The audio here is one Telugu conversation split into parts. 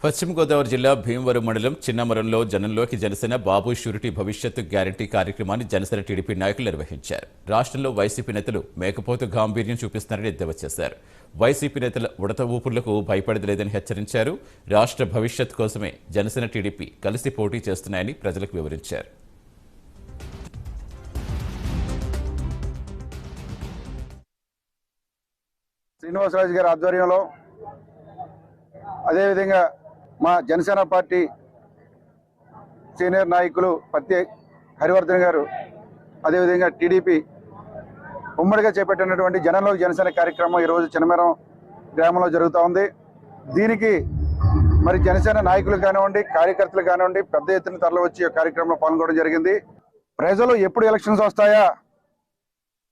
పశ్చిమ గోదావరి జిల్లా భీమవరం మండలం చిన్నమరంలో జనంలోకి జనసేన బాబు షూరిటీ భవిష్యత్తు గ్యారంటీ కార్యక్రమాన్ని జనసేన టీడీపీ నాయకులు నిర్వహించారు. రాష్ట్రంలో వైసీపీ నేతలు మేకపోతు గాంభీర్యం చూపిస్తున్నారని ఎద్దేవా చేశారు. వైసీపీ నేతల ఉడత ఊపులకు భయపడలేదని హెచ్చరించారు. రాష్ట్ర భవిష్యత్తు కోసమే జనసేన టీడీపీ కలిసి పోటీ చేస్తున్నాయని ప్రజలకు వివరించారు. శ్రీనివాసరాజు గారి ఆధ్వర్యంలో అదేవిధంగా మా జనసేన పార్టీ సీనియర్ నాయకులు పత్తి హరివర్ధన్ గారు అదేవిధంగా టీడీపీ ఉమ్మడిగా చేపట్టినటువంటి జనంలోకి జనసేన కార్యక్రమం ఈరోజు చిన్నమరం గ్రామంలో జరుగుతూ ఉంది. దీనికి మరి జనసేన నాయకులు కానివ్వండి, కార్యకర్తలు కానివ్వండి పెద్ద ఎత్తున తరలి వచ్చి కార్యక్రమంలో పాల్గొనడం జరిగింది. ప్రజలు ఎప్పుడు ఎలక్షన్స్ వస్తాయా,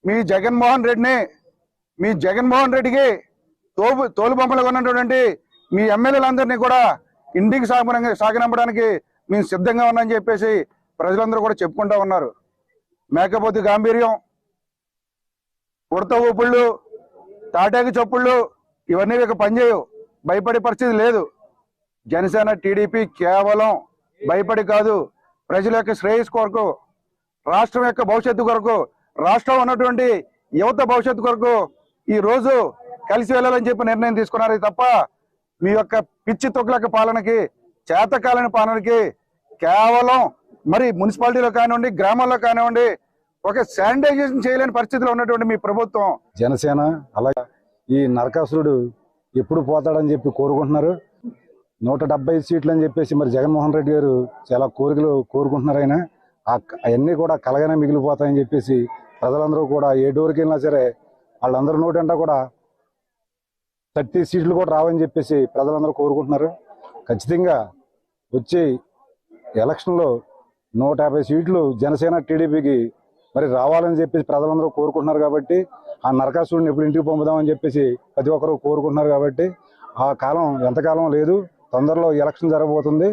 మీ జగన్మోహన్ రెడ్డికి తోలుబొమ్మలుగా ఉన్నటువంటి మీ ఎమ్మెల్యేలందరినీ కూడా ఇంటికి సాగనంపడానికి మేము సిద్ధంగా ఉన్నామని చెప్పేసి ప్రజలందరూ కూడా చెప్పుకుంటా ఉన్నారు. మేకపోతు గాంభీర్యం, ఉడత ఊపుళ్ళు, తాటాకి చప్పుళ్ళు ఇవన్నీ ఇక పనిచేయవు. భయపడే పరిస్థితి లేదు. జనసేన టీడీపీ కేవలం భయపడి కాదు, ప్రజల యొక్క శ్రేయస్సు కొరకు, రాష్ట్రం యొక్క భవిష్యత్తు కొరకు, రాష్ట్రం ఉన్నటువంటి యువత భవిష్యత్తు కొరకు ఈ రోజు కలిసి వెళ్ళాలని చెప్పి నిర్ణయం తీసుకున్నారు. తప్ప మీ యొక్క పిచ్చి తొక్కులక పాలనకి, చేతకాలని పాలనకి కేవలం మరి మున్సిపాలిటీలో కానివ్వండి, గ్రామాల్లో కానివ్వండి ఒక శానిటైజేషన్ చేయలేని పరిస్థితిలో ఉన్నటువంటి మీ ప్రభుత్వం. జనసేన అలాగే ఈ నరకాసురుడు ఎప్పుడు పోతాడని చెప్పి కోరుకుంటున్నారు. 170 సీట్లు అని చెప్పేసి మరి జగన్మోహన్ రెడ్డి గారు చాలా కోరుకుంటున్నారు. ఆయన అవన్నీ కూడా కలగానే మిగిలిపోతాయని చెప్పేసి ప్రజలందరూ కూడా ఏ డోర్కి వెళ్ళినా సరే వాళ్ళందరూ నోటంటా కూడా 30 సీట్లు కూడా రావని చెప్పేసి ప్రజలందరూ కోరుకుంటున్నారు. ఖచ్చితంగా వచ్చే ఎలక్షన్లో 150 సీట్లు జనసేన టీడీపీకి మరి రావాలని చెప్పేసి ప్రజలందరూ కోరుకుంటున్నారు. కాబట్టి ఆ నరకాసురుడిని ఎప్పుడు ఇంటికి పంపుదామని చెప్పేసి ప్రతి ఒక్కరూ కోరుకుంటున్నారు. కాబట్టి ఆ కాలం ఎంతకాలం లేదు, తొందరలో ఎలక్షన్ జరగబోతుంది.